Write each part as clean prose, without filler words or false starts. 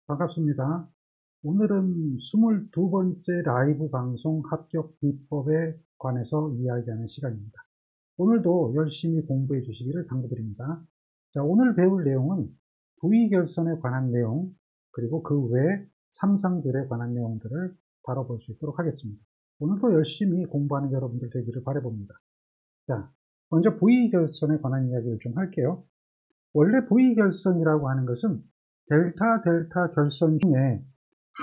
반갑습니다. 오늘은 22번째 라이브 방송 합격 비법에 관해서 이야기하는 시간입니다. 오늘도 열심히 공부해 주시기를 당부드립니다. 자, 오늘 배울 내용은 부위결선에 관한 내용, 그리고 그 외 삼상들에 관한 내용들을 다뤄볼 수 있도록 하겠습니다. 오늘도 열심히 공부하는 여러분들 되기를 바라봅니다. 자, 먼저 부위결선에 관한 이야기를 좀 할게요. 원래 부위결선이라고 하는 것은 델타 결선 중에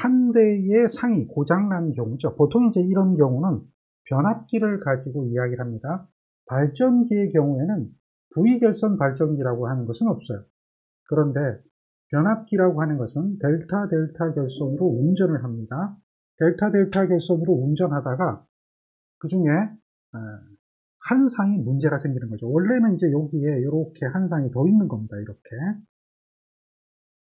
한 대의 상이 고장난 경우죠. 보통 이제 이런 경우는 변압기를 가지고 이야기를 합니다. 발전기의 경우에는 부위결선 발전기라고 하는 것은 없어요. 그런데 변압기라고 하는 것은 델타 결선으로 운전을 합니다. 델타 결선으로 운전하다가 그 중에 한 상이 문제가 생기는 거죠. 원래는 이제 여기에 이렇게 한 상이 더 있는 겁니다.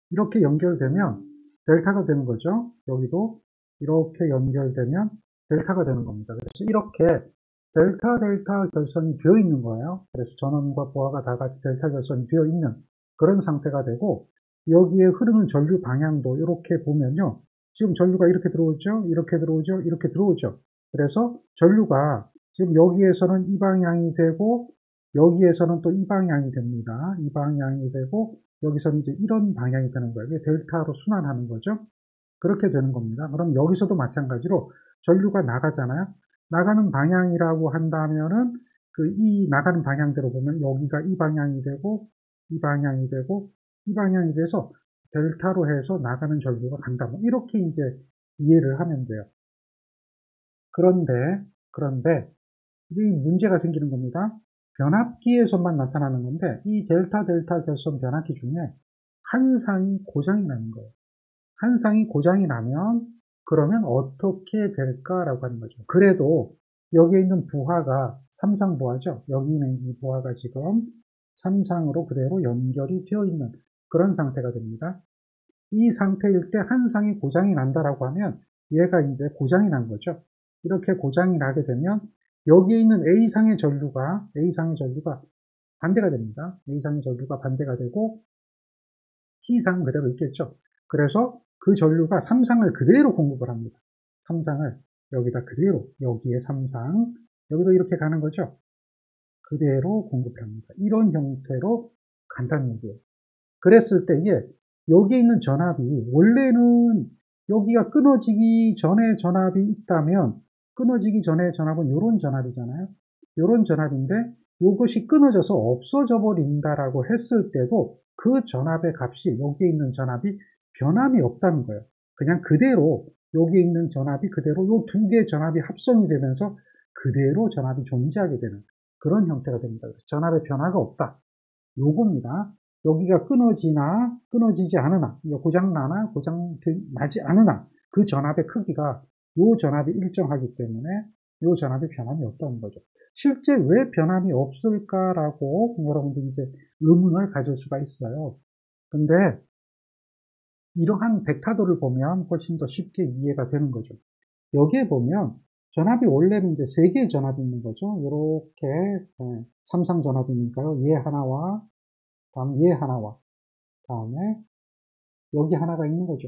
이렇게 연결되면 델타가 되는 거죠. 여기도 이렇게 연결되면 델타가 되는 겁니다. 그래서 이렇게 델타 결선이 되어 있는 거예요. 그래서 전원과 보아가 다 같이 델타 결선이 되어 있는 그런 상태가 되고, 여기에 흐르는 전류 방향도 이렇게 보면요. 지금 전류가 이렇게 들어오죠. 이렇게 들어오죠. 이렇게 들어오죠. 그래서 전류가 지금 여기에서는 이 방향이 되고, 여기에서는 또 이 방향이 됩니다. 이 방향이 되고, 여기서는 이제 이런 방향이 되는 거예요. 이게 델타로 순환하는 거죠. 그렇게 되는 겁니다. 그럼 여기서도 마찬가지로 전류가 나가잖아요. 나가는 방향이라고 한다면은 이 나가는 방향대로 보면 여기가 이 방향이 되고, 이 방향이 되고, 이 방향이 돼서 델타로 해서 나가는 전류가 간다. 뭐 이렇게 이제 이해를 하면 돼요. 그런데 이게 문제가 생기는 겁니다. 변압기에서만 나타나는 건데, 이 델타 결선 변압기 중에 한 상이 고장이 나는 거예요. 한 상이 고장이 나면 그러면 어떻게 될까라고 하는 거죠. 그래도 여기에 있는 부하가 삼상 부하죠. 여기 있는 이 부하가 지금 삼상으로 그대로 연결이 되어 있는 그런 상태가 됩니다. 이 상태일 때 한 상이 고장이 난다라고 하면 얘가 이제 고장이 난 거죠. 이렇게 고장이 나게 되면 여기에 있는 A상의 전류가 반대가 됩니다. A상의 전류가 반대가 되고 C상은 그대로 있겠죠. 그래서 그 전류가 3상을 그대로 공급을 합니다. 3상을 여기다 그대로, 여기에 3상, 여기도 이렇게 가는 거죠. 그대로 공급을 합니다. 이런 형태로 간다는 얘기예요. 그랬을 때에 여기에 있는 전압이, 원래는 여기가 끊어지기 전에 전압이 있다면, 끊어지기 전에 전압은 이런 전압이잖아요. 이런 전압인데 이것이 끊어져서 없어져 버린다라고 했을 때도 그 전압의 값이, 여기에 있는 전압이 변함이 없다는 거예요. 그냥 그대로 여기에 있는 전압이 그대로 이 두 개의 전압이 합성이 되면서 그대로 전압이 존재하게 되는 그런 형태가 됩니다. 전압의 변화가 없다. 요겁니다. 여기가 끊어지나 끊어지지 않으나, 고장나나 고장나지 않으나 그 전압의 크기가 요 전압이 일정하기 때문에 요 전압의 변함이 없다는 거죠. 실제 왜 변함이 없을까라고 여러분들이 이제 의문을 가질 수가 있어요. 근데 이러한 벡터도를 보면 훨씬 더 쉽게 이해가 되는 거죠. 여기에 보면 전압이 원래는 이제 세 개의 전압이 있는 거죠. 이렇게 삼상 전압이니까요. 얘 하나와 다음 얘 하나와 다음에 여기 하나가 있는 거죠.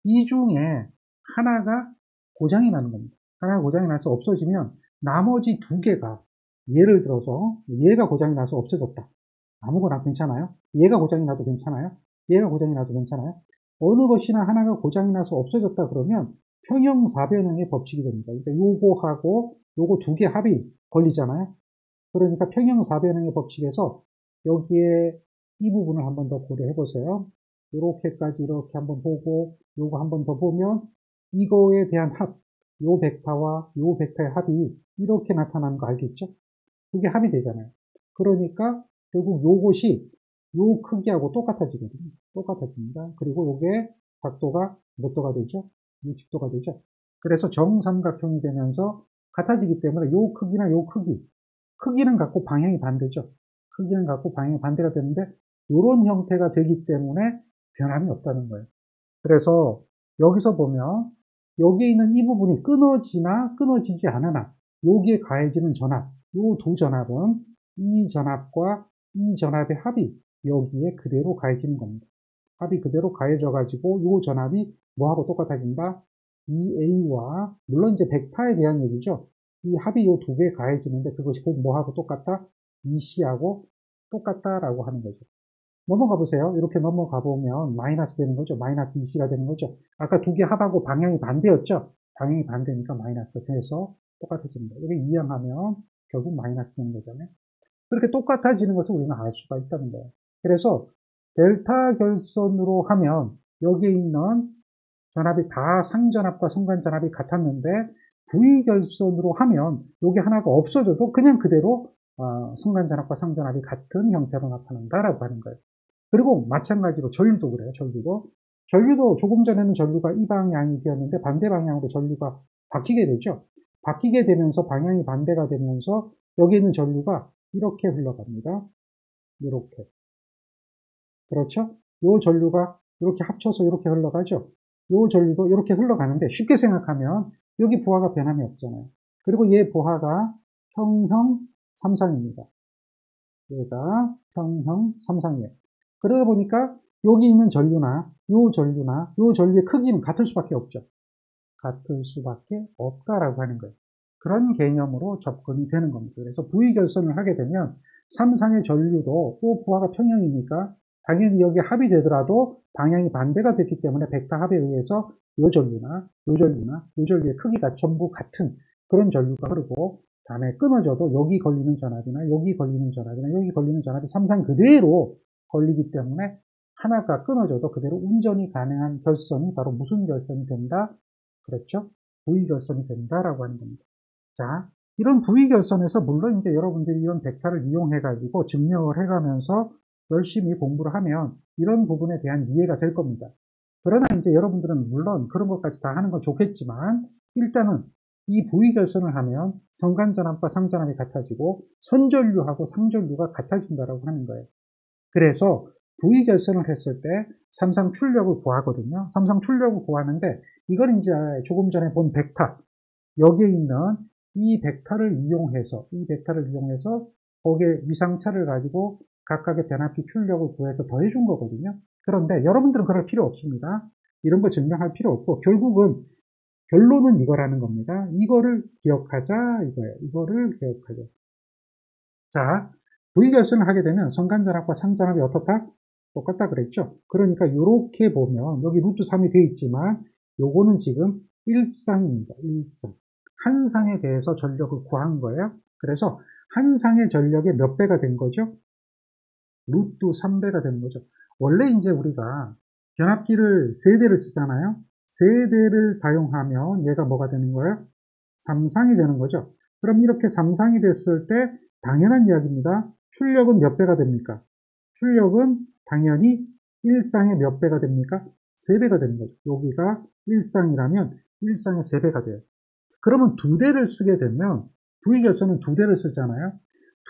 이 중에 하나가 고장이 나는 겁니다. 하나가 고장이 나서 없어지면 나머지 두 개가, 예를 들어서 얘가 고장이 나서 없어졌다. 아무거나 괜찮아요? 얘가 고장이 나도 괜찮아요? 얘가 고장이 나도 괜찮아요? 어느 것이나 하나가 고장이 나서 없어졌다 그러면 평형사변형의 법칙이 됩니다. 그러니까 요거하고 요거 두 개 합이 걸리잖아요. 그러니까 평형사변형의 법칙에서 여기에 이 부분을 한번 더 고려해 보세요. 이렇게까지 이렇게 한번 보고 요거 한번 더 보면 이거에 대한 합, 요 벡터와 요 벡터의 합이 이렇게 나타나는 거 알겠죠? 그게 합이 되잖아요. 그러니까 결국 요것이 요 크기하고 똑같아지거든요. 똑같아집니다. 그리고 요게 각도가 몇 도가 되죠? 60도가 되죠. 그래서 정삼각형이 되면서 같아지기 때문에 요 크기나 요 크기는 갖고 방향이 반대죠. 크기는 갖고 방향이 반대가 되는데 이런 형태가 되기 때문에 변함이 없다는 거예요. 그래서 여기서 보면 여기에 있는 이 부분이 끊어지나 끊어지지 않으나 여기에 가해지는 전압, 이 두 전압은 이 전압과 이 전압의 합이 여기에 그대로 가해지는 겁니다. 합이 그대로 가해져 가지고 요 전압이 뭐하고 똑같아진다? 이 A와 물론 이제 벡터에 대한 얘기죠. 이 합이 요 두 개 가해지는데 그것이 곧 뭐하고 똑같다? 이 C하고 똑같다라고 하는 거죠. 넘어가 보세요. 이렇게 넘어가 보면 마이너스 되는 거죠. 마이너스 2C가 되는 거죠. 아까 두 개 합하고 방향이 반대였죠. 방향이 반대니까 마이너스가 돼서 똑같아지는 거예요. 이렇게 이항하면 결국 마이너스 되는 거잖아요. 그렇게 똑같아지는 것을 우리는 알 수가 있다는 거예요. 그래서 델타 결선으로 하면 여기에 있는 전압이 다 상전압과 성간전압이 같았는데 V 결선으로 하면 여기 하나가 없어져도 그냥 그대로 성간전압과 상전압이 같은 형태로 나타난다라고 하는 거예요. 그리고 마찬가지로 전류도 그래요. 전류도 조금 전에는 전류가 이 방향이 되었는데 반대 방향으로 전류가 바뀌게 되죠. 바뀌게 되면서 방향이 반대가 되면서 여기 있는 전류가 이렇게 흘러갑니다. 이렇게. 그렇죠? 요 전류가 이렇게 합쳐서 이렇게 흘러가죠. 요 전류도 이렇게 흘러가는데 쉽게 생각하면 여기 부하가 변함이 없잖아요. 그리고 얘 부하가 평형 3상입니다. 얘가 평형 3상이에요. 그러다 보니까 여기 있는 전류나 요 전류의 크기는 같을 수밖에 없죠. 같을 수밖에 없다라고 하는 거예요. 그런 개념으로 접근이 되는 겁니다. 그래서 V결선을 하게 되면 3상의 전류도 또 부하가 평형이니까 당연히 여기 합이 되더라도 방향이 반대가 됐기 때문에 벡터 합에 의해서 요 전류나 요 전류의 크기가 전부 같은 그런 전류가 흐르고 다음에 끊어져도 여기 걸리는 전압이나 여기 걸리는 전압이나 여기 걸리는 전압이 3상 그대로 걸리기 때문에 하나가 끊어져도 그대로 운전이 가능한 결선이 바로 무슨 결선이 된다? 그렇죠? V결선이 된다라고 하는 겁니다. 자, 이런 V결선에서 물론 이제 여러분들이 이런 벡터를 이용해가지고 증명을 해가면서 열심히 공부를 하면 이런 부분에 대한 이해가 될 겁니다. 그러나 이제 여러분들은 물론 그런 것까지 다 하는 건 좋겠지만 일단은 이 V결선을 하면 성간전압과 상전압이 같아지고 선전류하고 상전류가 같아진다라고 하는 거예요. 그래서 V결선을 했을 때 삼상 출력을 구하거든요. 삼상 출력을 구하는데 이걸 이제 조금 전에 본 벡터 여기에 있는 이 벡터를 이용해서 거기에 위상차를 가지고 각각의 변압기 출력을 구해서 더해준 거거든요. 그런데 여러분들은 그럴 필요 없습니다. 이런 거 증명할 필요 없고 결국은 결론은 이거라는 겁니다. 이거를 기억하자 이거예요. 이거를 기억하자. 자, V결선을 하게 되면 성간전압과 상전압이 어떻다? 똑같다 그랬죠? 그러니까 이렇게 보면 여기 루트 3이 되어 있지만 요거는 지금 1상입니다. 1상. 한 상에 대해서 전력을 구한 거예요. 그래서 한 상의 전력의 몇 배가 된 거죠? 루트 3배가 되는 거죠. 원래 이제 우리가 변압기를 3대를 쓰잖아요. 3대를 사용하면 얘가 뭐가 되는 거예요? 3상이 되는 거죠. 그럼 이렇게 3상이 됐을 때 당연한 이야기입니다. 출력은 몇 배가 됩니까? 출력은 당연히 1상의 몇 배가 됩니까? 3배가 되는 거죠. 여기가 1상이라면 1상의 3배가 돼요. 그러면 2대를 쓰게 되면 V결선은 2대를 쓰잖아요.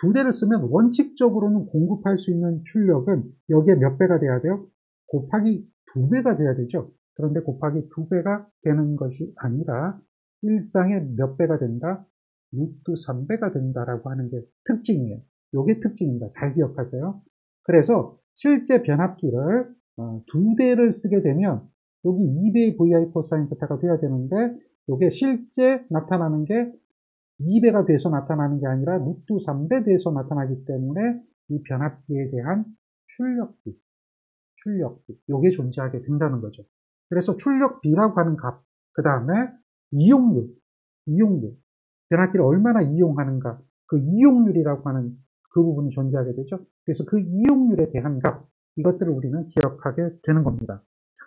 2대를 쓰면 원칙적으로는 공급할 수 있는 출력은 여기에 몇 배가 돼야 돼요? 곱하기 2배가 돼야 되죠. 그런데 곱하기 2배가 되는 것이 아니라 1상의 몇 배가 된다? 루트 3배가 된다라고 하는 게 특징이에요. 이게 특징입니다. 잘 기억하세요. 그래서 실제 변압기를 2대를 쓰게 되면 여기 2배의 VI 코사인 세타가 돼야 되는데 이게 실제 나타나는 게 2배가 돼서 나타나는 게 아니라 루트 3배 돼서 나타나기 때문에 이 변압기에 대한 출력비 이게 존재하게 된다는 거죠. 그래서 출력비라고 하는 값, 그 다음에 이용률, 변압기를 얼마나 이용하는가, 그 이용률이라고 하는 그 부분이 존재하게 되죠. 그래서 그 이용률에 대한 값, 이것들을 우리는 기억하게 되는 겁니다.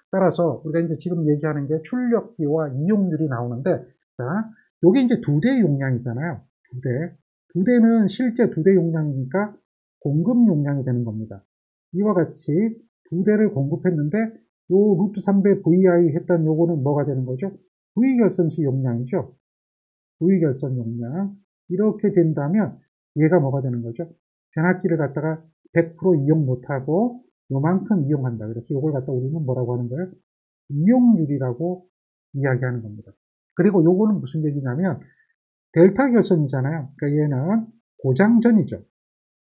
따라서 우리가 이제 지금 얘기하는 게 출력비와 이용률이 나오는데, 자, 요게 이제 2대 용량이잖아요. 2대는 실제 2대 용량이니까 공급 용량이 되는 겁니다. 이와 같이 2대를 공급했는데 요 루트 3배 VI 했던 요거는 뭐가 되는 거죠? V결선시 용량이죠. V결선 용량. 이렇게 된다면 얘가 뭐가 되는 거죠? 변압기를 갖다가 100% 이용 못하고 요만큼 이용한다. 그래서 요걸 갖다 우리는 뭐라고 하는 거예요? 이용률이라고 이야기하는 겁니다. 그리고 요거는 무슨 얘기냐면 델타 결선이잖아요. 그러니까 얘는 고장전이죠.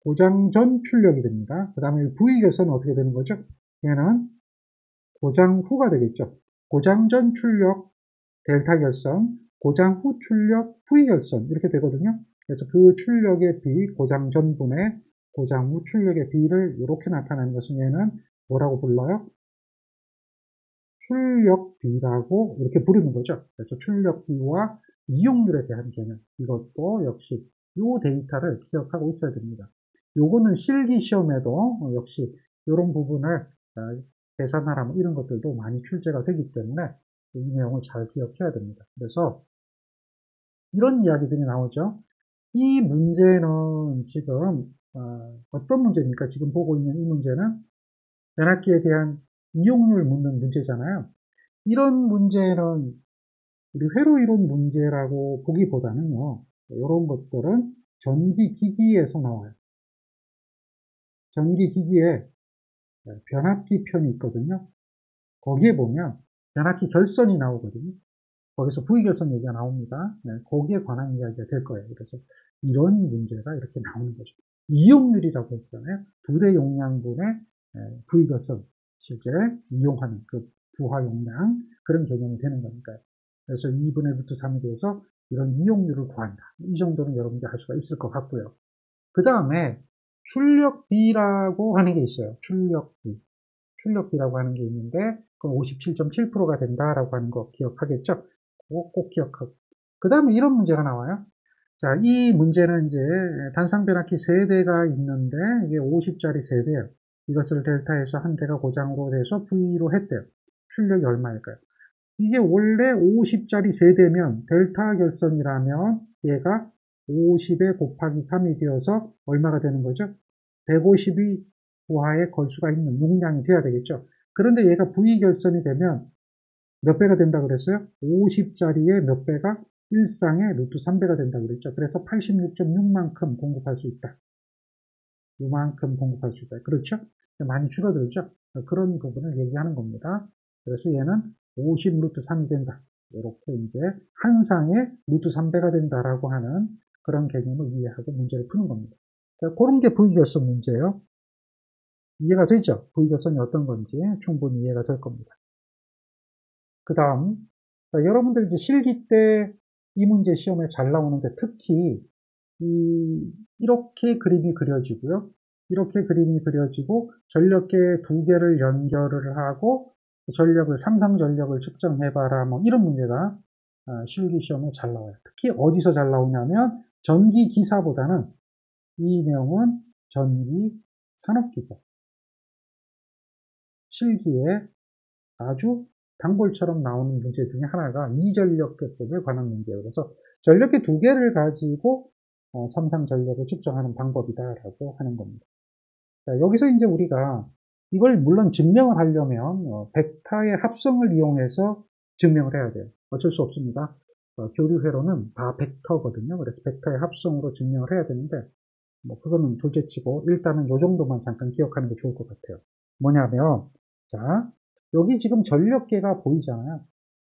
고장전 출력이 됩니다. 그 다음에 V 결선은 어떻게 되는 거죠? 얘는 고장 후가 되겠죠. 고장 전 출력 델타 결선, 고장 후 출력 V 결선 이렇게 되거든요. 그래서 그 출력의 B, 고장 전분의 고장 후 출력의 B를 이렇게 나타내는 것은 얘는 뭐라고 불러요? 출력 B라고 이렇게 부르는 거죠. 그래서 출력 B와 이용률에 대한 개념, 이것도 역시 이 데이터를 기억하고 있어야 됩니다. 요거는 실기 시험에도 역시 이런 부분을 계산하라 뭐 이런 것들도 많이 출제가 되기 때문에 이 내용을 잘 기억해야 됩니다. 그래서 이런 이야기들이 나오죠. 이 문제는 지금 어떤 문제입니까? 지금 보고 있는 이 문제는 변압기에 대한 이용률 묻는 문제잖아요. 이런 문제는 우리 회로 이론 문제라고 보기보다는요, 이런 것들은 전기기기에서 나와요. 전기기기에 변압기 편이 있거든요. 거기에 보면 변압기 결선이 나오거든요. 거기서 V결선 얘기가 나옵니다. 네, 거기에 관한 이야기가 될 거예요. 그래서 이런 문제가 이렇게 나오는 거죠. 이용률이라고 했잖아요. 2대 용량분의 V결선, 실제 이용하는 그 부하 용량, 그런 개념이 되는 거니까요. 그래서 2분의 루트 3에 대해서 이런 이용률을 구한다. 이 정도는 여러분들 할 수가 있을 것 같고요. 그 다음에 출력비라고 하는 게 있어요. 출력비. 출력비라고 하는 게 있는데, 그건 57.7%가 된다라고 하는 거 기억하겠죠? 꼭 기억하고. 그 다음에 이런 문제가 나와요. 자, 이 문제는 이제 단상변압기 세대가 있는데, 이게 50짜리 세대예요. 이것을 델타에서 한 대가 고장으로 돼서 V로 했대요. 출력이 얼마일까요? 이게 원래 50짜리 세대면 델타 결선이라면 얘가 50에 곱하기 3이 되어서 얼마가 되는 거죠? 150이 부하에 걸 수가 있는 용량이 돼야 되겠죠. 그런데 얘가 V 결선이 되면 몇 배가 된다 그랬어요? 50짜리의 몇 배가 1상의 루트 3배가 된다 그랬죠. 그래서 86.6만큼 공급할 수 있다. 이만큼 공급할 수 있다. 그렇죠? 많이 줄어들죠? 그런 부분을 얘기하는 겁니다. 그래서 얘는 50 루트 3이 된다. 이렇게 이제 한 상에 루트 3배가 된다라고 하는 그런 개념을 이해하고 문제를 푸는 겁니다. 그런 게 V결선 문제예요. 이해가 되죠? V결선이 어떤 건지 충분히 이해가 될 겁니다. 그 다음, 여러분들 이제 실기 때 이 문제 시험에 잘 나오는데 특히 이렇게 그림이 그려지고요. 이렇게 그림이 그려지고 전력계 2개를 연결을 하고 전력을, 상상 전력을 측정해봐라. 뭐 이런 문제가 실기 시험에 잘 나와요. 특히 어디서 잘 나오냐면 전기 기사보다는 이 내용은 전기 산업기사. 실기에 아주 단골처럼 나오는 문제 중에 하나가 이전력계법에 관한 문제예요. 그래서 전력계 2개를 가지고 삼상 전력을 측정하는 방법이다라고 하는 겁니다. 자, 여기서 이제 우리가 이걸 물론 증명을 하려면 벡터의 합성을 이용해서 증명을 해야 돼요. 어쩔 수 없습니다. 교류회로는 다 벡터거든요. 그래서 벡터의 합성으로 증명을 해야 되는데 뭐 그거는 둘째치고 일단은 이 정도만 잠깐 기억하는 게 좋을 것 같아요. 뭐냐면 자, 여기 지금 전력계가 보이잖아요.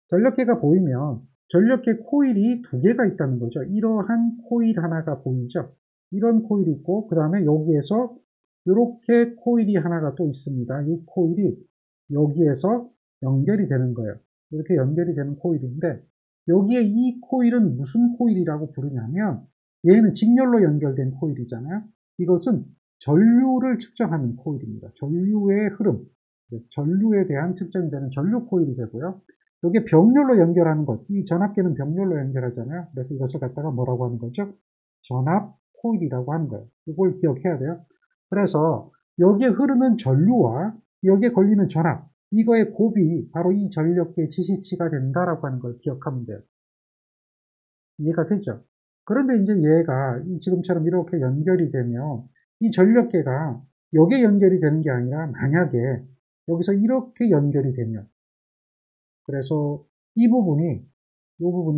전력계가 보이면 전력계 코일이 2개가 있다는 거죠. 이러한 코일 하나가 보이죠. 이런 코일이 있고 그 다음에 여기에서 이렇게 코일이 하나가 또 있습니다. 이 코일이 여기에서 연결이 되는 거예요. 이렇게 연결이 되는 코일인데 여기에 이 코일은 무슨 코일이라고 부르냐면 얘는 직렬로 연결된 코일이잖아요. 이것은 전류를 측정하는 코일입니다. 전류의 흐름, 전류에 대한 측정이 되는 전류 코일이 되고요. 여기 병렬로 연결하는 것, 이 전압계는 병렬로 연결하잖아요. 그래서 이것을 갖다가 뭐라고 하는 거죠? 전압 코일이라고 하는 거예요. 이걸 기억해야 돼요. 그래서 여기에 흐르는 전류와 여기에 걸리는 전압, 이거의 곱이 바로 이 전력계의 지시치가 된다라고 하는 걸 기억하면 돼요. 이해가 되죠? 그런데 이제 얘가 지금처럼 이렇게 연결이 되면 이 전력계가 여기에 연결이 되는 게 아니라 만약에 여기서 이렇게 연결이 되면 그래서 이 부분이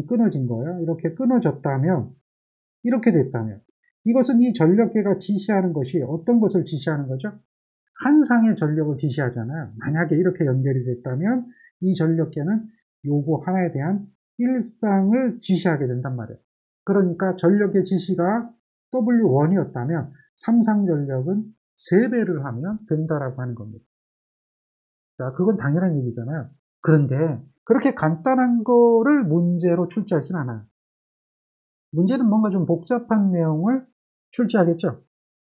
끊어진 거예요. 이렇게 끊어졌다면 이렇게 됐다면 이것은 이 전력계가 지시하는 것이 어떤 것을 지시하는 거죠? 한 상의 전력을 지시하잖아요. 만약에 이렇게 연결이 됐다면 이 전력계는 요거 하나에 대한 일상을 지시하게 된단 말이에요. 그러니까 전력의 지시가 W1이었다면 삼상 전력은 3배를 하면 된다라고 하는 겁니다. 자, 그건 당연한 얘기잖아요. 그런데 그렇게 간단한 거를 문제로 출제하진 않아요. 문제는 뭔가 좀 복잡한 내용을 출제하겠죠.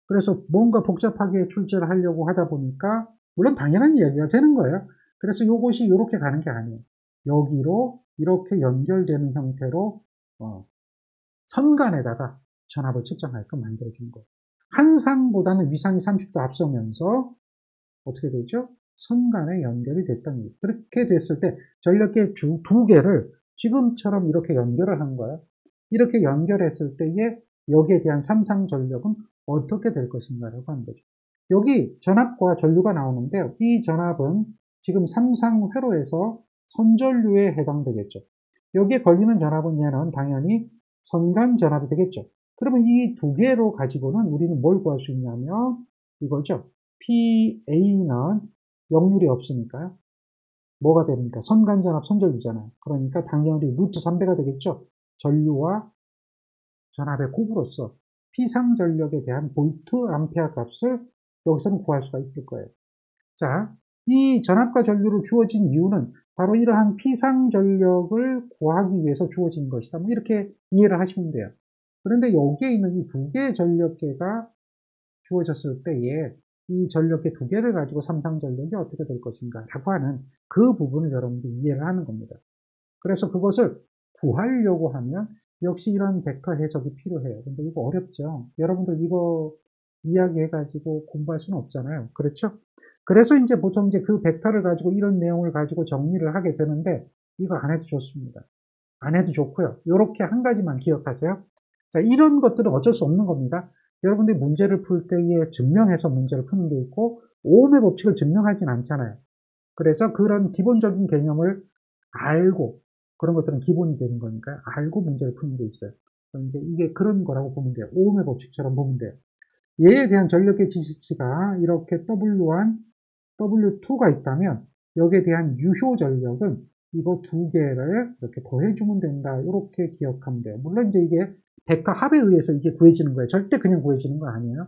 그래서 뭔가 복잡하게 출제를 하려고 하다 보니까 물론 당연한 이야기가 되는 거예요. 그래서 이것이 이렇게 가는 게 아니에요. 여기로 이렇게 연결되는 형태로 선간에다가 전압을 측정하게끔 만들어준 거예요. 한상보다는 위상이 30도 앞서면서 어떻게 되죠? 선간에 연결이 됐다는 거예요. 그렇게 됐을 때 전력계 두 개를 지금처럼 이렇게 연결을 한 거예요. 이렇게 연결했을 때에 여기에 대한 삼상 전력은 어떻게 될 것인가라고 하는 거죠. 여기 전압과 전류가 나오는데요. 이 전압은 지금 삼상회로에서 선전류에 해당되겠죠. 여기에 걸리는 전압은 얘는 당연히 선간 전압이 되겠죠. 그러면 이 두 개로 가지고는 우리는 뭘 구할 수 있냐면 이거죠. PA는 역률이 없으니까요. 뭐가 됩니까? 선간전압 선전류잖아요. 그러니까 당연히 루트 3배가 되겠죠. 전류와 전압의 곱으로서 피상전력에 대한 볼트 암페어 값을 여기서는 구할 수가 있을 거예요. 자, 이 전압과 전류를 주어진 이유는 바로 이러한 피상전력을 구하기 위해서 주어진 것이다. 뭐 이렇게 이해를 하시면 돼요. 그런데 여기에 있는 이 두 개의 전력계가 주어졌을 때에 이 전력계 두 개를 가지고 삼상전력이 어떻게 될 것인가 라고 하는 그 부분을 여러분들이 이해를 하는 겁니다. 그래서 그것을 구하려고 하면 역시 이런 벡터 해석이 필요해요. 근데 이거 어렵죠. 여러분들 이거 이야기해가지고 공부할 수는 없잖아요. 그렇죠? 그래서 이제 보통 이제 그 벡터를 가지고 이런 내용을 가지고 정리를 하게 되는데 이거 안 해도 좋습니다. 안 해도 좋고요. 이렇게 한 가지만 기억하세요. 자, 이런 것들은 어쩔 수 없는 겁니다. 여러분들이 문제를 풀 때에 증명해서 문제를 푸는 게 있고 오음의 법칙을 증명하진 않잖아요. 그래서 그런 기본적인 개념을 알고 그런 것들은 기본이 되는 거니까 알고 문제를 푸는 게 있어요. 그런데 이게 그런 거라고 보면 돼요. 오음의 법칙처럼 보면 돼요. 얘에 대한 전력계 지시치가 이렇게 W1, W2가 있다면 여기에 대한 유효 전력은 이거 두 개를 이렇게 더해주면 된다. 이렇게 기억하면 돼요. 물론 이제 이게 백과 합에 의해서 이게 구해지는 거예요. 절대 그냥 구해지는 거 아니에요.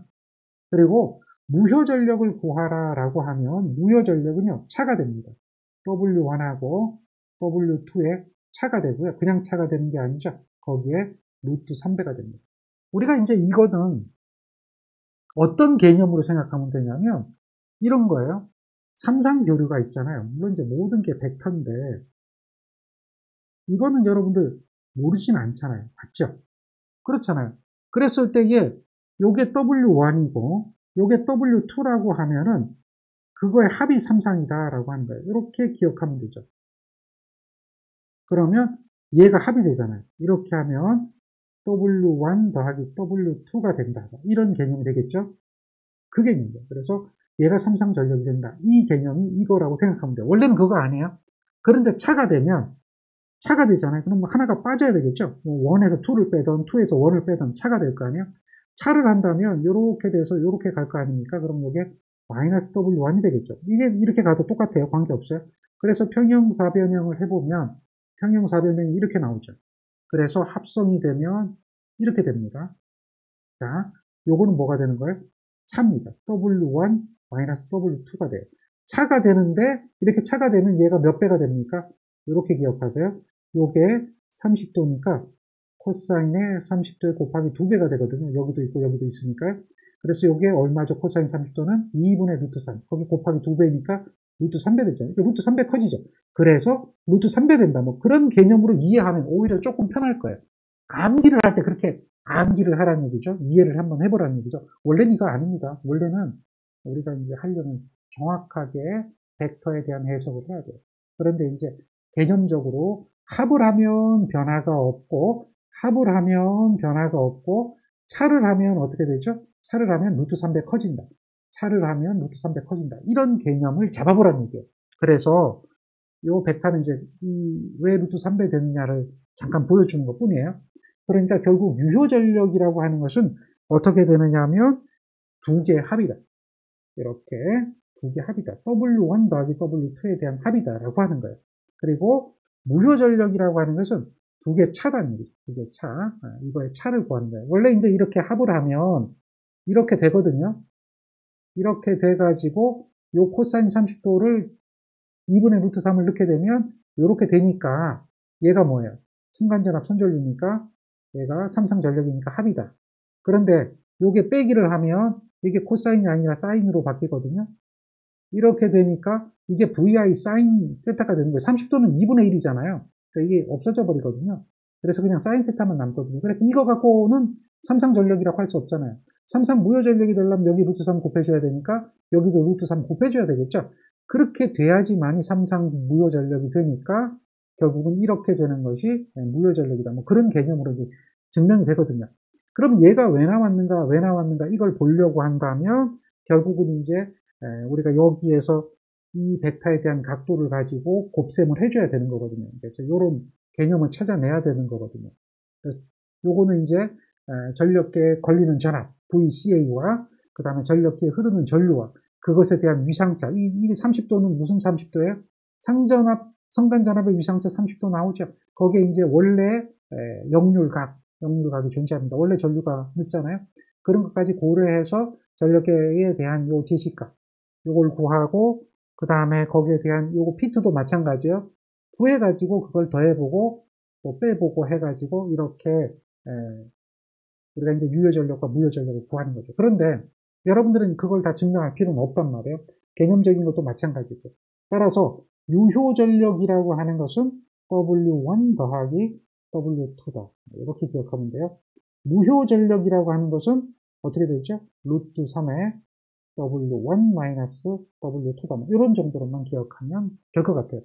그리고 무효 전력을 구하라라고 하면 무효 전력은요 차가 됩니다. W1하고 W2에 차가 되고요. 그냥 차가 되는 게 아니죠. 거기에 루트 3배가 됩니다. 우리가 이제 이거는 어떤 개념으로 생각하면 되냐면 이런 거예요. 삼상교류가 있잖아요. 물론 이제 모든 게 벡터인데 이거는 여러분들 모르진 않잖아요. 맞죠? 그렇잖아요. 그랬을 때에 요게 W1이고 요게 W2라고 하면은 그거의 합이 삼상이다라고 하는 거예요. 이렇게 기억하면 되죠. 그러면 얘가 합이 되잖아요. 이렇게 하면 W1 더하기 W2가 된다. 이런 개념이 되겠죠? 그 개념이에요. 그래서 얘가 삼상전력이 된다. 이 개념이 이거라고 생각하면 돼요. 원래는 그거 아니에요. 그런데 차가 되잖아요. 그럼 뭐 하나가 빠져야 되겠죠? 뭐 1에서 2를 빼던 2에서 1을 빼던 차가 될 거 아니에요? 차를 한다면 이렇게 돼서 이렇게 갈 거 아닙니까? 그럼 이게 마이너스 W1이 되겠죠. 이게 이렇게 가도 똑같아요. 관계없어요. 그래서 평형사변형을 해보면 평형사변형이 이렇게 나오죠. 그래서 합성이 되면 이렇게 됩니다. 자, 요거는 뭐가 되는 거예요? 차입니다. W1 마이너스 W2가 돼요. 차가 되는데 이렇게 차가 되면 얘가 몇 배가 됩니까? 이렇게 기억하세요. 요게 30도니까 코사인의 30도에 곱하기 2배가 되거든요. 여기도 있고 여기도 있으니까요. 그래서 요게 얼마죠? 코사인 30도는 2분의 루트 3. 거기 곱하기 2배니까 루트 3배 되잖아요. 루트 3배 커지죠. 그래서 루트 3배 된다. 뭐 그런 개념으로 이해하면 오히려 조금 편할 거예요. 암기를 할 때 그렇게 암기를 하라는 얘기죠. 이해를 한번 해보라는 얘기죠. 원래는 이거 아닙니다. 원래는 우리가 이제 하려면 정확하게 벡터에 대한 해석을 해야 돼요. 그런데 이제 개념적으로 합을 하면 변화가 없고 합을 하면 변화가 없고 차를 하면 어떻게 되죠? 차를 하면 루트 3배 커진다. 차를 하면 루트 3배 커진다. 이런 개념을 잡아보라는 얘기예요. 그래서 이 벡터는 이제 왜 루트 3배 되느냐를 잠깐 보여주는 것 뿐이에요. 그러니까 결국 유효 전력이라고 하는 것은 어떻게 되느냐 하면 두 개의 합이다. 이렇게 두 개의 합이다. W1 더하기 W2에 대한 합이다라고 하는 거예요. 그리고 무효 전력이라고 하는 것은 두 개 차다는 얘기죠. 두 개 차. 이거의 차를 구하는 거예요. 원래 이제 이렇게 합을 하면 이렇게 되거든요. 이렇게 돼가지고 요 코사인 30도를 2분의 루트 3을 넣게 되면 이렇게 되니까 얘가 뭐예요? 순간전압 선전류니까 얘가 삼상전력이니까 합이다. 그런데 요게 빼기를 하면 이게 코사인이 아니라 사인으로 바뀌거든요. 이렇게 되니까 이게 VI 사인 세타가 되는 거예요. 30도는 2분의 1이잖아요. 그러니까 이게 없어져 버리거든요. 그래서 그냥 사인 세타만 남거든요. 그래서 이거 갖고는 삼상전력이라고 할 수 없잖아요. 삼상 무효전력이 되려면 여기 루트 3 곱해줘야 되니까 여기도 루트 3 곱해줘야 되겠죠. 그렇게 돼야지만이 삼상 무효전력이 되니까 결국은 이렇게 되는 것이 무효전력이다. 뭐 그런 개념으로 이제 증명이 되거든요. 그럼 얘가 왜 나왔는가 이걸 보려고 한다면 결국은 이제 우리가 여기에서 이 벡터에 대한 각도를 가지고 곱셈을 해줘야 되는 거거든요. 그래서 이런 개념을 찾아내야 되는 거거든요. 그래서 요거는 이제 전력계에 걸리는 전압 VCA와 그 다음에 전력계에 흐르는 전류와 그것에 대한 위상차. 이 30도는 무슨 30도예요? 상전압, 성간전압의 위상차 30도 나오죠. 거기에 이제 원래 역률각이 존재합니다. 원래 전류가 늦잖아요. 그런 것까지 고려해서 전력계에 대한 요 제시값 요걸 구하고 그 다음에 거기에 대한 요거 P2도 마찬가지요. 구해가지고 그걸 더해보고 또 빼보고 해가지고 이렇게 우리가 이제 유효전력과 무효전력을 구하는 거죠. 그런데 여러분들은 그걸 다 증명할 필요는 없단 말이에요. 개념적인 것도 마찬가지고. 따라서 유효전력이라고 하는 것은 W1 더하기 W2다. 이렇게 기억하면 돼요. 무효전력이라고 하는 것은 어떻게 되죠? 루트 3의 W1 마이너스 W2다. 이런 정도로만 기억하면 될 것 같아요.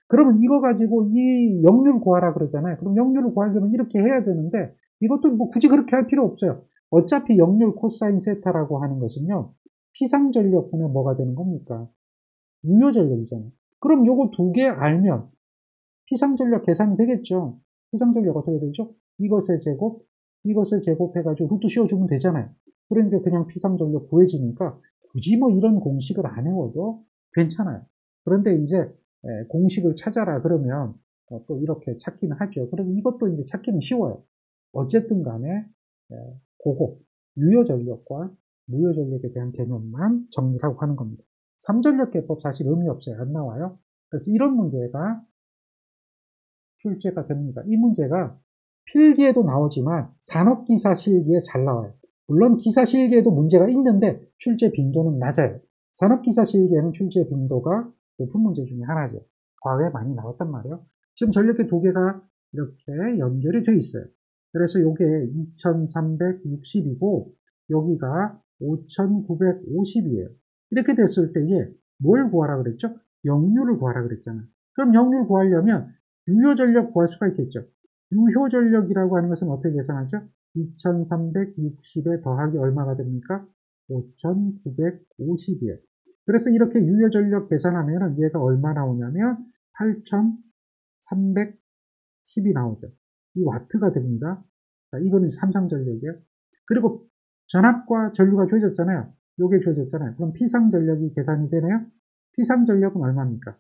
그러면 이거 가지고 이 역률 구하라 그러잖아요. 그럼 역률을 구하려면 이렇게 해야 되는데 이것도 뭐 굳이 그렇게 할 필요 없어요. 어차피 역률 코사인 세타라고 하는 것은요. 피상전력분의 뭐가 되는 겁니까? 유효전력이잖아요. 그럼 요거 두 개 알면 피상전력 계산이 되겠죠. 피상전력 어떻게 되죠? 이것의 제곱해가지고 루트 씌워주면 되잖아요. 그러니까 그냥 피상전력 구해지니까 굳이 뭐 이런 공식을 안 외워도 괜찮아요. 그런데 이제 공식을 찾아라 그러면 또 이렇게 찾기는 하죠. 그리고 이것도 이제 찾기는 쉬워요. 어쨌든 간에 그거 유효전력과 무효전력에 대한 개념만 정리하고 하는 겁니다. 3전력계법 사실 의미 없어요. 안 나와요. 그래서 이런 문제가 출제가 됩니다. 이 문제가 필기에도 나오지만 산업기사 실기에 잘 나와요. 물론 기사 실기에도 문제가 있는데 출제 빈도는 낮아요. 산업기사 실기에는 출제 빈도가 높은 문제 중에 하나죠. 과거에 많이 나왔단 말이에요. 지금 전력계 두 개가 이렇게 연결이 되어 있어요. 그래서 이게 2360이고 여기가 5950이에요. 이렇게 됐을 때에 뭘 구하라 그랬죠? 역률을 구하라 그랬잖아요. 그럼 역률 구하려면 유효전력 구할 수가 있겠죠. 유효전력이라고 하는 것은 어떻게 계산하죠? 2360에 더하기 얼마가 됩니까? 5950이에요. 그래서 이렇게 유효전력 계산하면 얘가 얼마 나오냐면 8310이 나오죠. 이 와트가 됩니다. 자, 이거는 삼상전력이에요. 그리고 전압과 전류가 주어졌잖아요. 요게 주어졌잖아요. 그럼 피상전력이 계산이 되네요. 피상전력은 얼마입니까?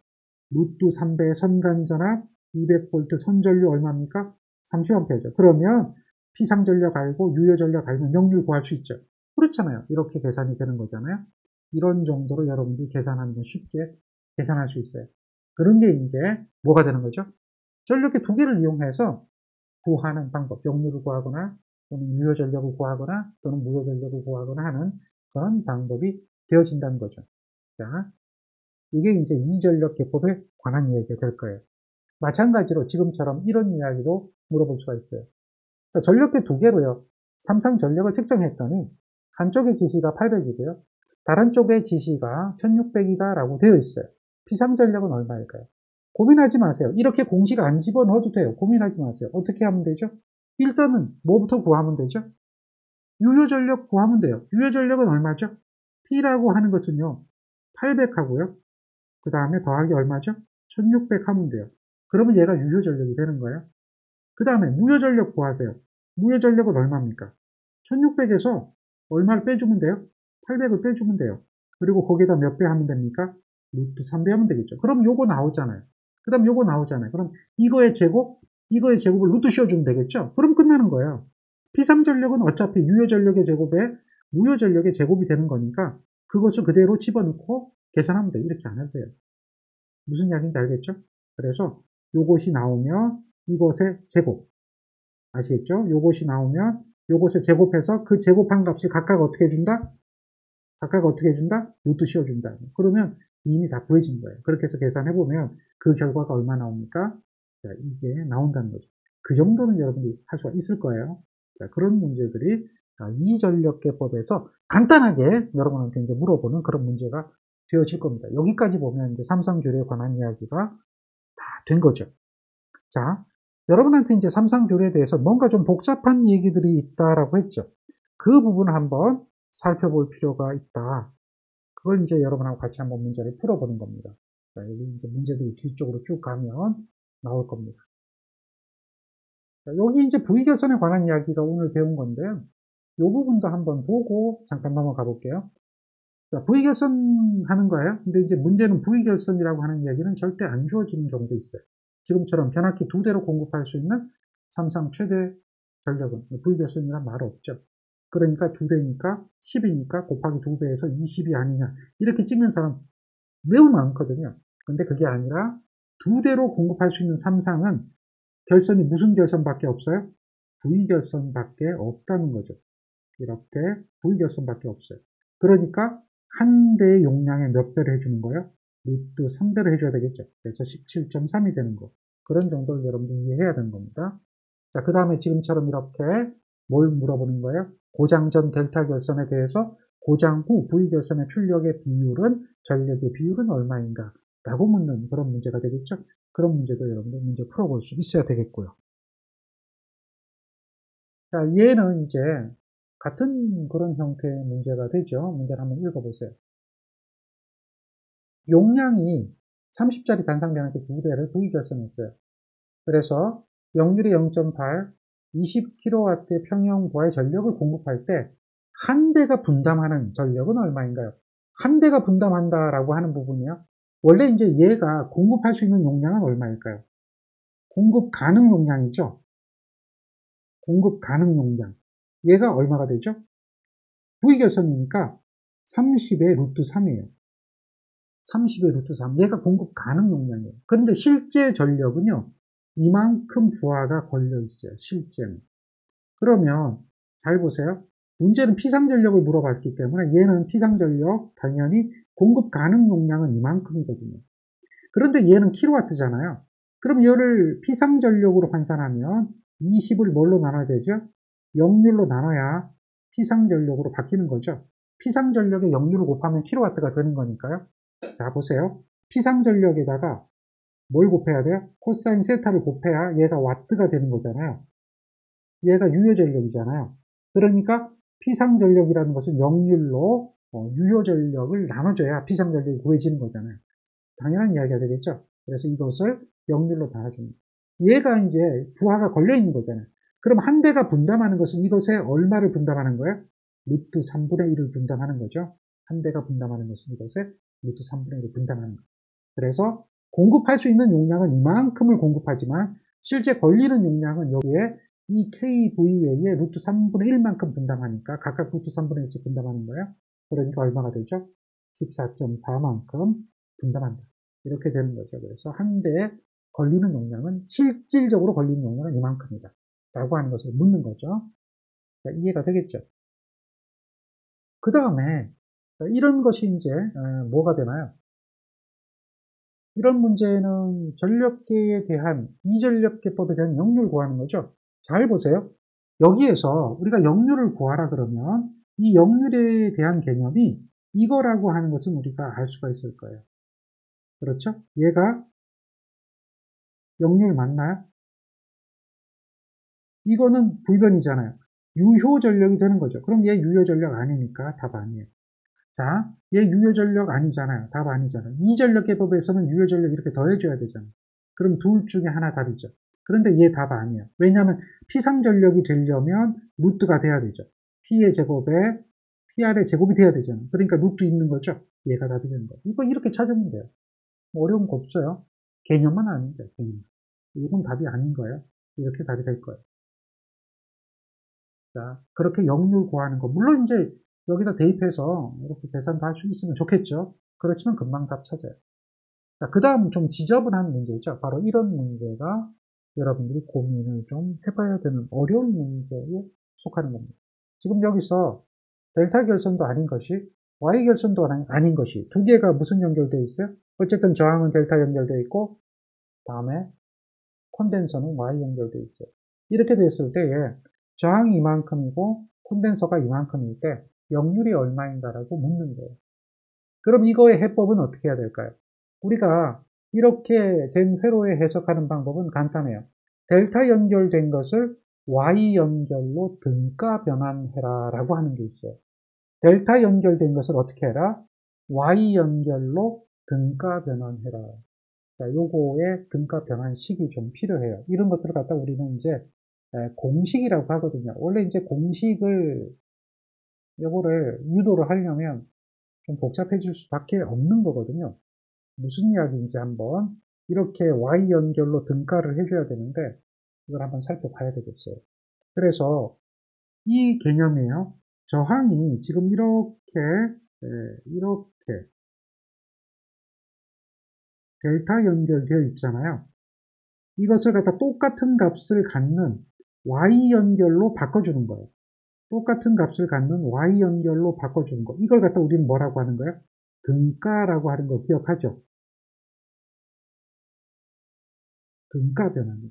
루트 3배의 선간전압 200V 선전류 얼마입니까? 30A죠. 그러면 피상전력 알고 유효전력 알면 역률 구할 수 있죠. 그렇잖아요. 이렇게 계산이 되는 거잖아요. 이런 정도로 여러분들이 계산하는 건 쉽게 계산할 수 있어요. 그런 게 이제 뭐가 되는 거죠? 전력계 두 개를 이용해서 구하는 방법, 역률을 구하거나 또는 유효전력을 구하거나 또는 무효전력을 구하거나 하는 그런 방법이 되어진다는 거죠. 자, 이게 이제 이전력계법에 관한 이야기가 될 거예요. 마찬가지로 지금처럼 이런 이야기도 물어볼 수가 있어요. 자, 전력계 두 개로요. 삼상 전력을 측정했더니 한쪽의 지시가 800이고요. 다른 쪽의 지시가 1600이다 라고 되어 있어요. 피상전력은 얼마일까요? 고민하지 마세요. 이렇게 공식 안 집어넣어도 돼요. 고민하지 마세요. 어떻게 하면 되죠? 일단은 뭐부터 구하면 되죠? 유효전력 구하면 돼요. 유효전력은 얼마죠? P라고 하는 것은요. 800 하고요. 그 다음에 더하기 얼마죠? 1600 하면 돼요. 그러면 얘가 유효전력이 되는 거예요. 그 다음에 무효전력 구하세요. 무효전력은 얼마입니까? 1600에서 얼마를 빼주면 돼요? 800을 빼주면 돼요. 그리고 거기에다 몇 배 하면 됩니까? 루트 3배 하면 되겠죠. 그럼 요거 나오잖아요. 그 다음 요거 나오잖아요. 그럼 이거의 제곱을 루트 씌워주면 되겠죠? 그럼 끝나는 거예요. P3전력은 어차피 유효전력의 제곱에 무효전력의 제곱이 되는 거니까 그것을 그대로 집어넣고 계산하면 돼요. 이렇게 안 해도 돼요. 무슨 이야기인지 알겠죠? 그래서 요것이 나오면 이것의 제곱. 아시겠죠? 요것이 나오면 요것을 제곱해서 그 제곱한 값이 각각 어떻게 해준다? 각각 어떻게 해준다? 루트 씌워준다. 그러면 이미 다 구해진 거예요. 그렇게 해서 계산해보면 그 결과가 얼마 나옵니까? 자, 이게 나온다는 거죠. 그 정도는 여러분들이 할 수가 있을 거예요. 자, 그런 문제들이 이전력계법에서 간단하게 여러분한테 이제 물어보는 그런 문제가 되어질 겁니다. 여기까지 보면 이제 삼상교류에 관한 이야기가 다 된 거죠. 자, 여러분한테 이제 삼상교류에 대해서 뭔가 좀 복잡한 얘기들이 있다라고 했죠. 그 부분을 한번 살펴볼 필요가 있다. 그걸 이제 여러분하고 같이 한번 문제를 풀어보는 겁니다. 자, 여기 이제 문제들이 뒤쪽으로 쭉 가면 나올 겁니다. 자, 여기 이제 부위결선에 관한 이야기가 오늘 배운 건데요. 이 부분도 한번 보고 잠깐 넘어가 볼게요. 자, 부위결선 하는 거예요. 근데 이제 문제는 부위결선이라고 하는 이야기는 절대 안 주어지는 경우도 있어요. 지금처럼 변압기 두 대로 공급할 수 있는 삼상 최대 전력은 부위결선이란 말 없죠. 그러니까 두 대니까 10이니까 곱하기 두 배에서 20이 아니냐 이렇게 찍는 사람 매우 많거든요. 근데 그게 아니라 두 대로 공급할 수 있는 삼상은 결선이 무슨 결선밖에 없어요? 부위결선밖에 없다는 거죠. 이렇게 부위결선밖에 없어요. 그러니까 한 대의 용량에 몇 배를 해주는 거예요? 루트 3배를 해줘야 되겠죠. 그래서 17.3이 되는 거. 그런 정도를 여러분들이 이해해야 되는 겁니다. 자, 그 다음에 지금처럼 이렇게 뭘 물어보는 거예요? 고장 전 델타 결선에 대해서 고장 후 부위 결선의 출력의 비율은, 전력의 비율은 얼마인가? 라고 묻는 그런 문제가 되겠죠. 그런 문제도 여러분들 문제 풀어볼 수 있어야 되겠고요. 자, 얘는 이제 같은 그런 형태의 문제가 되죠. 문제를 한번 읽어보세요. 용량이 30짜리 단상 변압기 두 대를 부위 결선했어요. 그래서 역률이 0.8, 20kW의 평형부하의 전력을 공급할 때 한 대가 분담하는 전력은 얼마인가요? 한 대가 분담한다라고 하는 부분이요. 원래 이제 얘가 공급할 수 있는 용량은 얼마일까요? 공급 가능 용량이죠. 공급 가능 용량. 얘가 얼마가 되죠? 부위결선이니까 30의 루트 3이에요. 30의 루트 3. 얘가 공급 가능 용량이에요. 그런데 실제 전력은요. 이만큼 부하가 걸려 있어요. 실제는. 그러면 잘 보세요. 문제는 피상전력을 물어봤기 때문에 얘는 피상전력 당연히 공급 가능 용량은 이만큼이거든요. 그런데 얘는 킬로와트잖아요. 그럼 얘를 피상전력으로 환산하면 20을 뭘로 나눠야 되죠? 역률로 나눠야 피상전력으로 바뀌는 거죠. 피상전력의 역률을 곱하면 킬로와트가 되는 거니까요. 자, 보세요. 피상전력에다가 뭘 곱해야 돼요? 코사인 세타를 곱해야 얘가 와트가 되는 거잖아요. 얘가 유효전력이잖아요. 그러니까 피상전력이라는 것은 역률로 유효전력을 나눠줘야 피상전력이 구해지는 거잖아요. 당연한 이야기가 되겠죠. 그래서 이것을 역률로 나눠줍니다. 얘가 이제 부하가 걸려있는 거잖아요. 그럼 한 대가 분담하는 것은 이것에 얼마를 분담하는 거예요? 루트 3분의 1을 분담하는 거죠. 한 대가 분담하는 것은 이것에 루트 3분의 1을 분담하는 거예요. 그래서 공급할 수 있는 용량은 이만큼을 공급하지만 실제 걸리는 용량은 여기에 이 KVA의 루트 3분의 1만큼 분담하니까 각각 루트 3분의 1씩 분담하는 거예요. 그러니까 얼마가 되죠? 14.4만큼 분담한다. 이렇게 되는 거죠. 그래서 한 대에 걸리는 용량은 실질적으로 걸리는 용량은 이만큼이다. 라고 하는 것을 묻는 거죠. 자, 이해가 되겠죠? 그 다음에 이런 것이 이제 뭐가 되나요? 이런 문제는 전력계에 대한 이전력계법에 대한 역률 구하는 거죠. 잘 보세요. 여기에서 우리가 역률을 구하라 그러면 이 역률에 대한 개념이 이거라고 하는 것은 우리가 알 수가 있을 거예요. 그렇죠? 얘가 역률 맞나요? 이거는 불변이잖아요. 유효전력이 되는 거죠. 그럼 얘 유효전력 아니니까 답 아니에요. 자, 얘 유효전력 아니잖아요. 답 아니잖아요. 이전력계법에서는 유효전력 이렇게 더해줘야 되잖아요. 그럼 둘 중에 하나 답이죠. 그런데 얘 답 아니에요. 왜냐하면 피상전력이 되려면 루트가 돼야 되죠. P의 제곱에 PR의 제곱이 돼야 되잖아요. 그러니까 루트 있는 거죠. 얘가 답이 되는 거예요. 이거 이렇게 찾으면 돼요. 뭐 어려운 거 없어요. 개념만 아는 거예요. 개념. 이건 답이 아닌 거예요. 이렇게 답이 될 거예요. 자, 그렇게 역률 구하는 거. 물론 이제 여기다 대입해서 이렇게 계산도 할 수 있으면 좋겠죠. 그렇지만 금방 답 찾아요. 그 다음 좀 지저분한 문제죠. 바로 이런 문제가 여러분들이 고민을 좀 해봐야 되는 어려운 문제에 속하는 겁니다. 지금 여기서 델타 결선도 아닌 것이 Y 결선도 아닌 것이 두 개가 무슨 연결되어 있어요? 어쨌든 저항은 델타 연결되어 있고 다음에 콘덴서는 Y 연결되어 있어요. 이렇게 됐을 때에 저항이 이만큼이고 콘덴서가 이만큼일 때 역률이 얼마인가라고 묻는 거예요. 그럼 이거의 해법은 어떻게 해야 될까요? 우리가 이렇게 된 회로에 해석하는 방법은 간단해요. 델타 연결된 것을 Y 연결로 등가 변환해라 라고 하는 게 있어요. 델타 연결된 것을 어떻게 해라? Y 연결로 등가 변환해라. 자, 요거의 등가 변환식이 좀 필요해요. 이런 것들을 갖다 우리는 이제 공식이라고 하거든요. 원래 이제 공식을 요거를 유도를 하려면 좀 복잡해질 수밖에 없는 거거든요. 무슨 이야기인지 한번 이렇게 Y 연결로 등가를 해줘야 되는데 이걸 한번 살펴봐야 되겠어요. 그래서 이 개념이에요. 저항이 지금 이렇게 델타 연결되어 있잖아요. 이것을 갖다 똑같은 값을 갖는 Y 연결로 바꿔주는 거예요. 똑같은 값을 갖는 Y 연결로 바꿔주는 거. 이걸 갖다 우리는 뭐라고 하는 거예요? 등가라고 하는 거 기억하죠? 등가 변환이.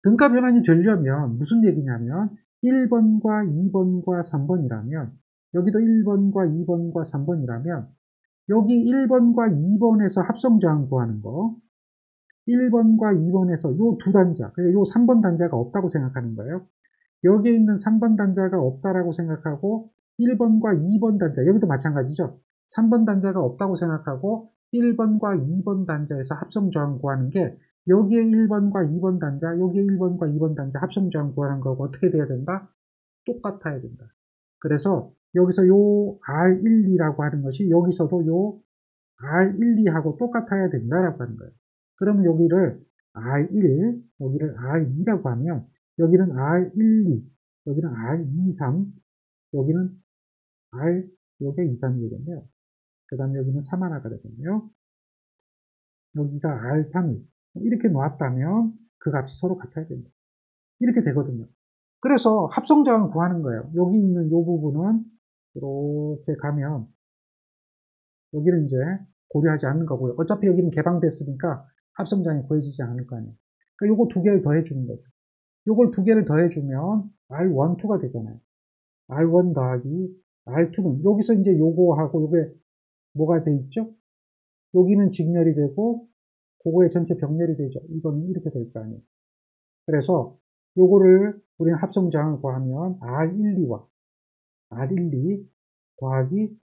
등가 변환이 되려면 무슨 얘기냐면 1번과 2번과 3번이라면 여기도 1번과 2번과 3번이라면 여기 1번과 2번에서 합성저항 구하는 거 1번과 2번에서 요 두 단자, 요 3번 단자가 없다고 생각하는 거예요. 여기에 있는 3번 단자가 없다라고 생각하고 1번과 2번 단자, 여기도 마찬가지죠. 3번 단자가 없다고 생각하고 1번과 2번 단자에서 합성저항 구하는 게 여기에 1번과 2번 단자, 여기에 1번과 2번 단자 합성저항 구하는 거고 어떻게 돼야 된다? 똑같아야 된다. 그래서 여기서 요 R12라고 하는 것이 여기서도 요 R12하고 똑같아야 된다라고 하는 거예요. 그러면 여기를 R1, 여기를 R2라고 하면 여기는 R12, 여기는 R23, 여기는 요게 23이 되겠네요. 그 다음에 여기는 3 하나가 되겠네요. 여기가 R31. 이렇게 놨다면 그 값이 서로 같아야 됩니다. 이렇게 되거든요. 그래서 합성저항 구하는 거예요. 여기 있는 이 부분은 이렇게 가면 여기는 이제 고려하지 않는 거고요. 어차피 여기는 개방됐으니까 합성장이 구해지지 않을 거 아니에요. 그러니까 요거 두 개를 더해주는 거죠. 요걸 두 개를 더해주면 R12가 되잖아요. R1 더하기 R2는 여기서 이제 요거하고 요게 뭐가 돼 있죠? 여기는 직렬이 되고 그거의 전체 병렬이 되죠. 이건 이렇게 될 거 아니에요. 그래서 요거를 우리는 합성장을 구하면 R12와 R12 더하기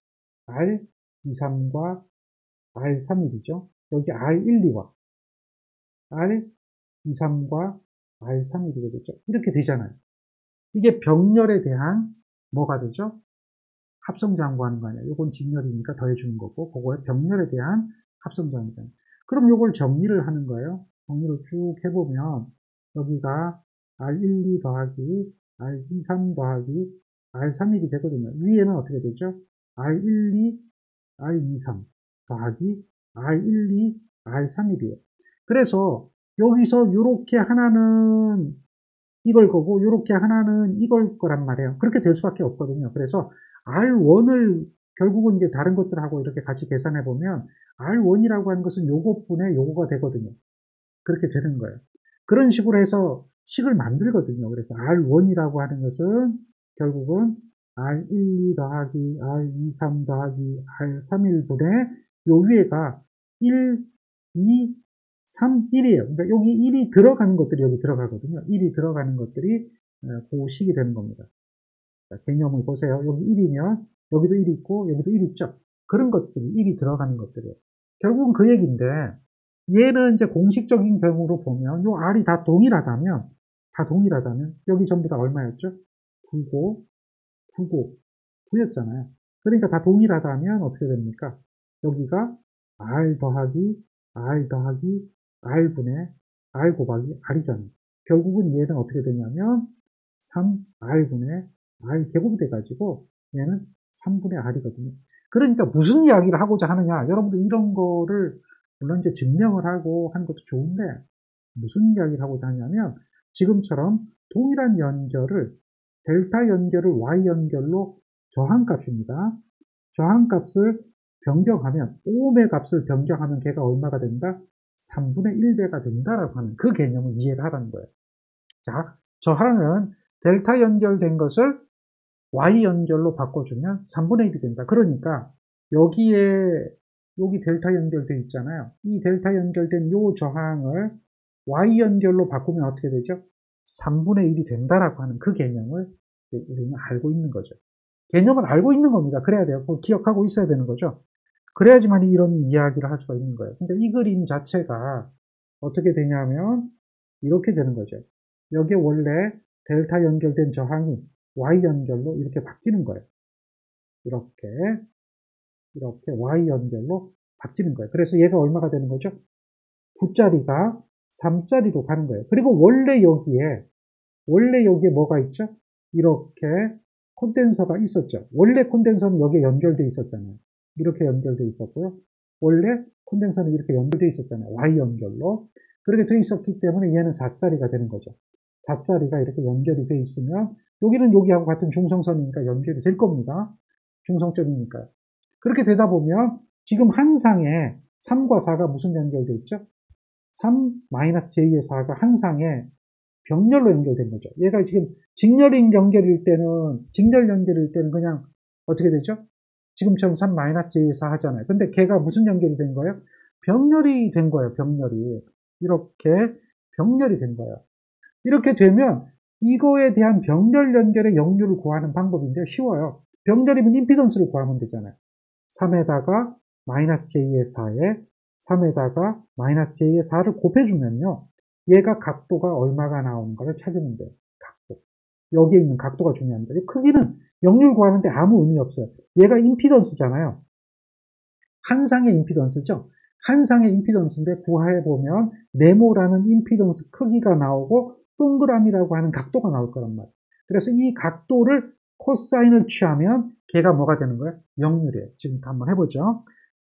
R23과 R31이죠. 여기 R12와 R23과 R31이 되겠죠. 이렇게 되잖아요. 이게 병렬에 대한 뭐가 되죠? 합성장 구하는 거 아니에요. 이건 직렬이니까 더해주는 거고 그거의 병렬에 대한 합성장이잖아요. 그럼 이걸 정리를 하는 거예요. 정리를 쭉 해보면 여기가 R12 더하기 R23 더하기 R31이 되거든요. 위에는 어떻게 되죠? R12, R23 더하기 R12, R31이에요. 그래서 여기서 이렇게 하나는 이걸 거고 이렇게 하나는 이걸 거란 말이에요. 그렇게 될 수밖에 없거든요. 그래서 R1을 결국은 이제 다른 것들하고 이렇게 같이 계산해 보면 R1이라고 하는 것은 요것분의 요거가 되거든요. 그렇게 되는 거예요. 그런 식으로 해서 식을 만들거든요. 그래서 R1이라고 하는 것은 결국은 R12 더하기 R23 더하기 R31분의 요 위에가 1, 2, 3, 1이에요. 그러니까 여기 1이 들어가는 것들이 여기 들어가거든요. 1이 들어가는 것들이 그 식이 되는 겁니다. 자, 개념을 보세요. 여기 1이면 여기도 1이 있고 여기도 1이 있죠. 그런 것들이 1이 들어가는 것들이에요. 결국은 그 얘기인데 얘는 이제 공식적인 경우로 보면 요 R이 다 동일하다면 여기 전부 다 얼마였죠? 9고 9고 9였잖아요. 그러니까 다 동일하다면 어떻게 됩니까? 여기가 R 더하기 R분의 R 곱하기 R이잖아요. 결국은 얘는 어떻게 되냐면 3R분의 R 제곱이 돼가지고 얘는 3분의 R이거든요. 그러니까 무슨 이야기를 하고자 하느냐. 여러분들 이런 거를 물론 이제 증명을 하고 하는 것도 좋은데 무슨 이야기를 하고자 하냐면 지금처럼 동일한 연결을 델타 연결을 y 연결로 저항값입니다. 저항값을 변경하면 오음의 값을 변경하면 걔가 얼마가 된다? 3분의 1배가 된다라고 하는 그 개념을 이해를 하라는 거예요. 자, 저항은 델타 연결된 것을 y 연결로 바꿔주면 3분의 1이 된다. 그러니까 여기 델타 연결돼 있잖아요. 이 델타 연결된 요 저항을 y 연결로 바꾸면 어떻게 되죠? 3분의 1이 된다라고 하는 그 개념을 우리는 알고 있는 거죠. 개념을 알고 있는 겁니다. 그래야 돼요. 그걸 기억하고 있어야 되는 거죠. 그래야지만 이런 이야기를 할 수가 있는 거예요. 근데 이 그림 자체가 어떻게 되냐면 이렇게 되는 거죠. 여기에 원래 델타 연결된 저항이 y 연결로 이렇게 바뀌는 거예요. 이렇게 y 연결로 바뀌는 거예요. 그래서 얘가 얼마가 되는 거죠? 9짜리가 3짜리로 가는 거예요. 그리고 원래 여기에 뭐가 있죠? 이렇게 콘덴서가 있었죠. 원래 콘덴서는 여기에 연결되어 있었잖아요. 이렇게 연결되어 있었고요. 원래 콘덴서는 이렇게 연결되어 있었잖아요. Y 연결로. 그렇게 되어 있었기 때문에 얘는 4짜리가 되는 거죠. 4짜리가 이렇게 연결이 되어 있으면 여기는 여기하고 같은 중성선이니까 연결이 될 겁니다. 중성점이니까요. 그렇게 되다 보면 지금 한 상에 3과 4가 무슨 연결되어 있죠? 3-J의 4가 한 상에 병렬로 연결된 거죠. 얘가 지금 직렬 연결일 때는 그냥 어떻게 되죠? 지금처럼 3-J의 4 하잖아요. 근데 걔가 무슨 연결이 된 거예요? 병렬이 된 거예요. 병렬이. 이렇게 병렬이 된 거예요. 이렇게 되면 이거에 대한 병렬 연결의 역률을 구하는 방법인데 쉬워요. 병렬이면 임피던스를 구하면 되잖아요. 3에다가 -j의 4에 3에다가 -j의 4를 곱해주면요. 얘가 각도가 얼마가 나오는가를 찾으면 돼요. 각도. 여기에 있는 각도가 중요합니다. 이 크기는 역률 구하는데 아무 의미 없어요. 얘가 임피던스잖아요. 한 상의 임피던스죠. 한 상의 임피던스인데 구해보면 네모라는 임피던스 크기가 나오고 동그라미라고 하는 각도가 나올 거란 말이에요. 그래서 이 각도를 코사인을 취하면 걔가 뭐가 되는 거예요? 역률이에요. 지금 한번 해보죠.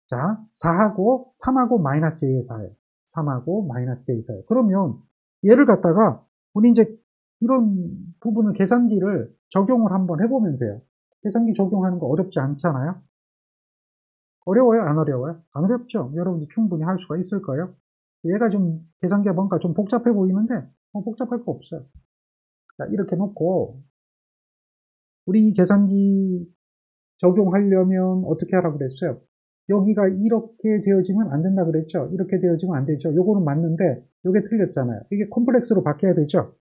자, 4하고 3하고 -j의 4예요. 3하고 -j의 4예요. 그러면 얘를 갖다가 우리 이제 이런 부분을 계산기를 적용을 한번 해보면 돼요. 계산기 적용하는 거 어렵지 않잖아요. 어려워요? 안 어려워요? 안 어렵죠? 여러분들 충분히 할 수가 있을 거예요. 얘가 좀 계산기가 뭔가 좀 복잡해 보이는데 복잡할 거 없어요. 자, 이렇게 놓고 우리 이 계산기 적용하려면 어떻게 하라고 그랬어요? 여기가 이렇게 되어지면 안 된다 그랬죠? 이렇게 되어지면 안 되죠? 요거는 맞는데 요게 틀렸잖아요. 이게 콤플렉스로 바뀌어야 되죠?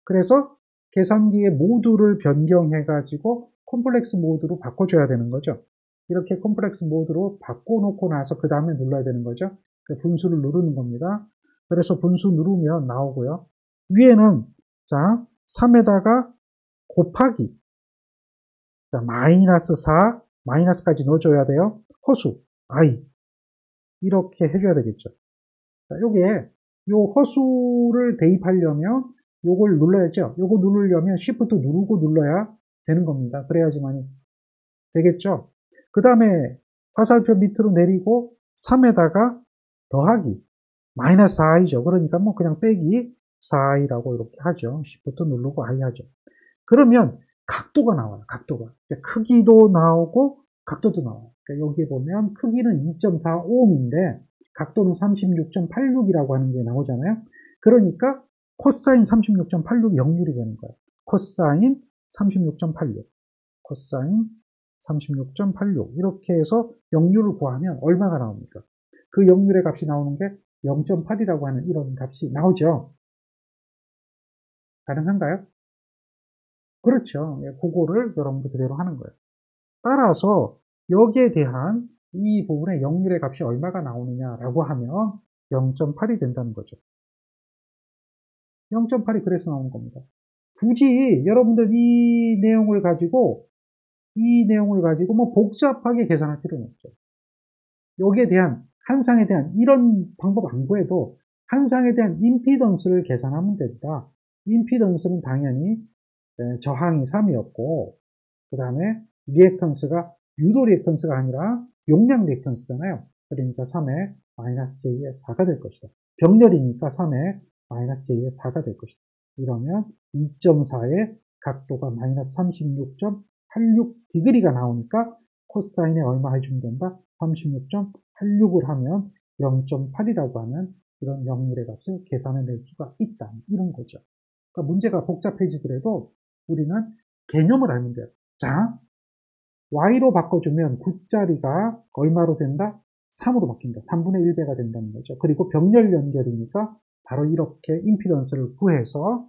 그래서 계산기의 모드를 변경해 가지고 콤플렉스 모드로 바꿔줘야 되는 거죠. 이렇게 콤플렉스 모드로 바꿔놓고 나서 그 다음에 눌러야 되는 거죠. 분수를 누르는 겁니다. 그래서 분수 누르면 나오고요. 위에는 자 3에다가 곱하기 자, -4 마이너스까지 넣어줘야 돼요. 허수 i 이렇게 해줘야 되겠죠. 자, 요게 요 허수를 대입하려면 요걸 눌러야죠. 요거 누르려면 Shift 누르고 눌러야 되는 겁니다. 그래야지만 되겠죠. 그 다음에 화살표 밑으로 내리고 3에다가 더하기 -4i죠. 그러니까 뭐 그냥 빼기 4i라고 이렇게 하죠. Shift 누르고 i 하죠. 그러면 각도가 나와요. 각도가. 크기도 나오고 각도도 나와요. 그러니까 여기 보면 크기는 2.45인데 각도는 36.86이라고 하는 게 나오잖아요. 그러니까 코사인 36.86 역률이 되는 거예요. 코사인 36.86. 코사인 36.86 이렇게 해서 역률을 구하면 얼마가 나옵니까? 그 역률의 값이 나오는 게 0.8이라고 하는 이런 값이 나오죠. 가능한가요? 그렇죠. 그거를 여러분들 그대로 하는 거예요. 따라서 여기에 대한 이 부분의 역률의 값이 얼마가 나오느냐라고 하면 0.8이 된다는 거죠. 0.8이 그래서 나오는 겁니다. 굳이 여러분들 이 내용을 가지고 뭐 복잡하게 계산할 필요는 없죠. 여기에 대한 한상에 대한 이런 방법 안 구해도 한상에 대한 임피던스를 계산하면 된다. 임피던스는 당연히 저항이 3이었고 그 다음에 리액턴스가 유도 리액턴스가 아니라 용량 리액턴스잖아요. 그러니까 3에 마이너스 J의 4가 될 것이다. 병렬이니까 3에 마이너스 J의 4가 될 것이다. 이러면 2.4의 각도가 마이너스 36.86디그리가 나오니까 코사인에 얼마 해주면 된다? 36.86을 하면 0.8이라고 하는 이런 역률의 값을 계산해낼 수가 있다. 이런 거죠. 그러니까 문제가 복잡해지더라도 우리는 개념을 알면 돼요. 자, y로 바꿔주면 9짜리가 얼마로 된다? 3으로 바뀐다. 3분의 1배가 된다는 거죠. 그리고 병렬 연결이니까 바로 이렇게 임피던스를 구해서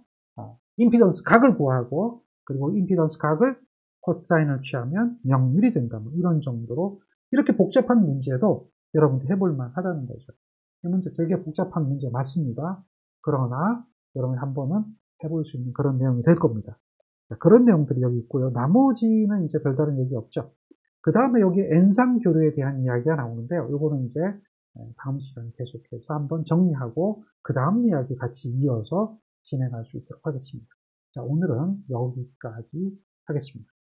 임피던스 각을 구하고 그리고 임피던스 각을 코사인을 취하면 역률이 된다. 이런 정도로 이렇게 복잡한 문제도 여러분들 해볼 만하다는 거죠. 이 문제 되게 복잡한 문제 맞습니다. 그러나 여러분이 한 번은 해볼 수 있는 그런 내용이 될 겁니다. 그런 내용들이 여기 있고요. 나머지는 이제 별다른 얘기 없죠. 그 다음에 여기 N상 교류에 대한 이야기가 나오는데요. 이거는 이제 다음 시간에 계속해서 한번 정리하고 그 다음 이야기 같이 이어서 진행할 수 있도록 하겠습니다. 자, 오늘은 여기까지 하겠습니다.